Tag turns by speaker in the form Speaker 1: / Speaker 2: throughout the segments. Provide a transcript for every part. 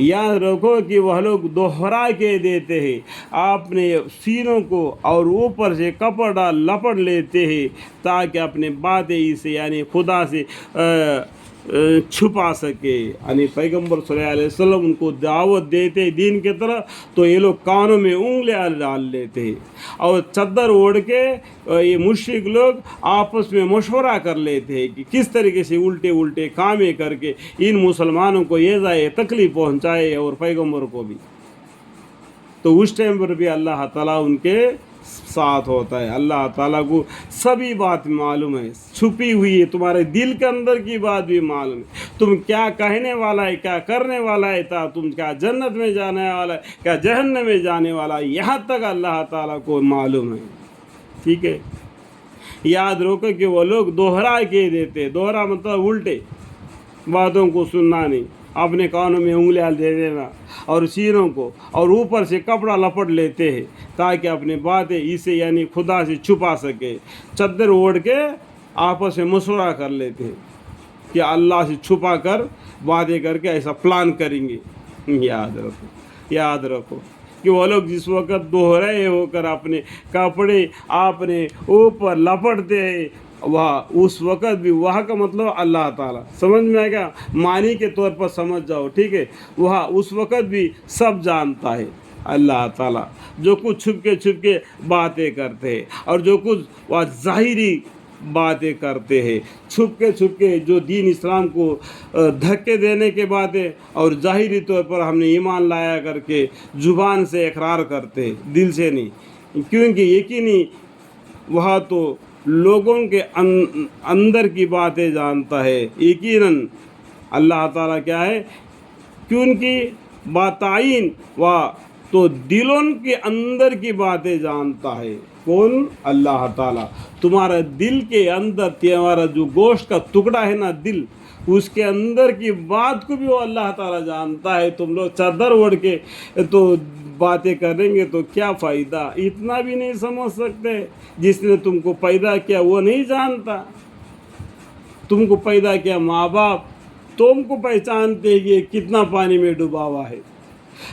Speaker 1: याद रखो कि वह लोग दोहरा के देते हैं, अपने सीनों को और ऊपर से कपड़ा लपट लेते हैं ताकि अपने बातें इसे यानी खुदा से छुपा सके। यानी पैगम्बर सल्लल्लाहु अलैहि वसल्लम उनको दावत देते दीन की तरफ, तो ये लोग कानों में उंगलियां डाल लेते हैं और चद्दर ओढ़ के ये मुश्रिक लोग आपस में मशवरा कर लेते हैं कि किस तरीके से उल्टे उल्टे कामें करके इन मुसलमानों को ये जाए तकलीफ पहुँचाए और पैगम्बर को भी। तो उस टाइम पर भी अल्लाह ताला उनके साथ होता है। अल्लाह ताला को सभी बात मालूम है, छुपी हुई है, तुम्हारे दिल के अंदर की बात भी मालूम है, तुम क्या कहने वाला है, क्या करने वाला है, तुम क्या जन्नत में जाने वाला है, क्या जहन्नम में जाने वाला है, यहाँ तक अल्लाह ताला को मालूम है। ठीक है, याद रखो कि वो लोग दोहरा के देते, दोहरा मतलब उल्टे बातों को सुनना नहीं, अपने कानों में उंगलियां दे देना और सीनों को और ऊपर से कपड़ा लपट लेते हैं ताकि अपनी बातें इसे यानी खुदा से छुपा सके। चद्दर ओढ़ के आपस में मशवरा कर लेते हैं कि अल्लाह से छुपा कर बातें करके ऐसा प्लान करेंगे। याद रखो कि वो लोग जिस वक्त दोहरे होकर अपने कपड़े अपने ऊपर लपटते हैं, वह उस वक़्त भी, वह का मतलब अल्लाह ताला, समझ में आएगा, मानी के तौर पर समझ जाओ। ठीक है, वह उस वक़्त भी सब जानता है अल्लाह ताला, जो कुछ छुप के बातें करते हैं और जो कुछ वह ज़ाहिरी बातें करते हैं, छुप के जो दीन इस्लाम को धक्के देने के बातें और ज़ाहिरी तौर पर हमने ईमान लाया करके ज़ुबान से इकरार करते हैं, दिल से नहीं, क्योंकि यकीनी वह तो लोगों के अंदर की बातें जानता है। यकीनन अल्लाह ताला क्या है, क्योंकि बाताइन व तो दिलों के अंदर की बातें जानता है। कौन? अल्लाह ताला। तुम्हारा दिल के अंदर तुम्हारा जो गोश्त का टुकड़ा है ना, दिल, उसके अंदर की बात को भी वो अल्लाह ताला जानता है। तुम लोग चादर ओढ़ के तो बातें करेंगे तो क्या फ़ायदा, इतना भी नहीं समझ सकते। जिसने तुमको पैदा किया वो नहीं जानता, तुमको पैदा किया माँ बाप, तुमको पहचानते हैं कि कितना पानी में डूबा हुआ है।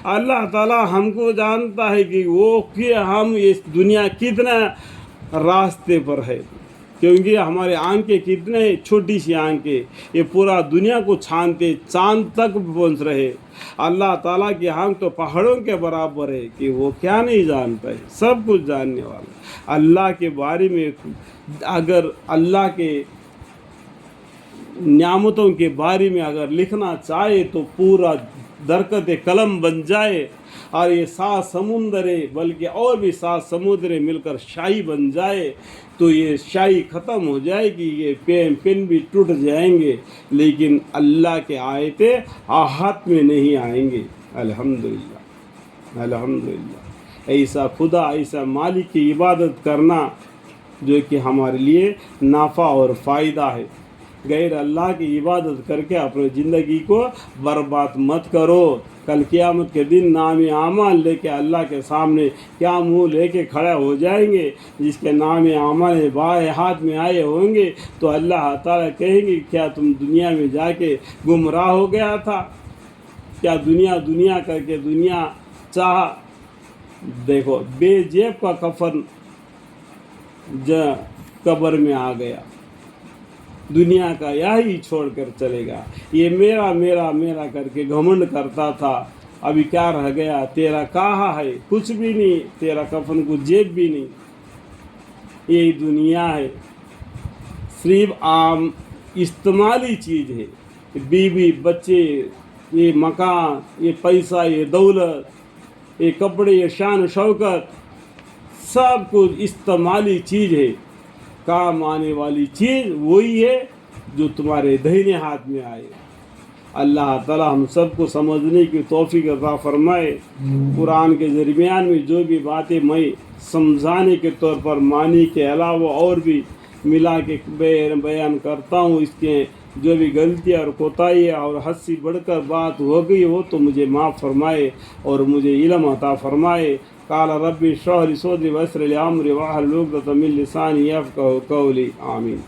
Speaker 1: अल्लाह ताला हमको जानता है कि वो कि हम इस दुनिया कितना रास्ते पर है, क्योंकि हमारे आंखें कितने छोटी सी आंखें, ये पूरा दुनिया को छानते चांद तक पहुँच रहे। अल्लाह ताला की आँख तो पहाड़ों के बराबर है कि वो क्या नहीं जानता है, सब कुछ जानने वाला। अल्लाह के बारे में अगर अल्लाह के नियामतों के बारे में अगर लिखना चाहे तो पूरा दरकत कलम बन जाए और ये 7 समुंदर बल्कि और भी 7 समुद्र मिलकर शाही बन जाए तो ये शाही ख़त्म हो जाएगी, ये पेन भी टूट जाएंगे, लेकिन अल्लाह के आयते हाथ में नहीं आएंगे। अल्हम्दुलिल्लाह, अल्हम्दुलिल्लाह। ऐसा खुदा, ऐसा मालिक की इबादत करना जो कि हमारे लिए नाफ़ा और फ़ायदा है। गैर अल्लाह की इबादत करके अपनी ज़िंदगी को बर्बाद मत करो। कल क़यामत के दिन नाम आमाल लेके अल्लाह के सामने क्या मुंह लेके खड़ा हो जाएंगे। जिसके नाम आमाल बाएं हाथ में आए होंगे तो अल्लाह ताला कहेंगे क्या तुम दुनिया में जाके गुमराह हो गया था, क्या दुनिया करके दुनिया चाह। देखो बेजेब का कफन कब्र में आ गया, दुनिया का यही छोड़कर चलेगा। ये मेरा मेरा मेरा करके घमंड करता था, अभी क्या रह गया, तेरा कहाँ है, कुछ भी नहीं, तेरा कफन को जेब भी नहीं। यही दुनिया है, सिर्फ आम इस्तेमाली चीज़ है। बीवी बच्चे, ये मकान, ये पैसा, ये दौलत, ये कपड़े, ये शान शौकत, सब कुछ इस्तेमाली चीज़ है। काम आने वाली चीज़ वही है जो तुम्हारे दाहिने हाथ में आए। अल्लाह ताला हम सबको समझने की तौफीक अता फरमाए। कुरान के दरमियान में जो भी बातें मैं समझाने के तौर पर मानी के अलावा और भी मिला के बयान करता हूँ, इसके जो भी गलतियाँ और कोताही और हद से बढ़कर बात हो गई हो तो मुझे माफ़ फरमाए और मुझे इल्म अता फरमाए। काल रब्बी इश्रह ली सदरी वयस्सिर ली अमरी वाहलुल उक़दतम मिन लिसानी यफ़क़हू क़ौली। आमीन।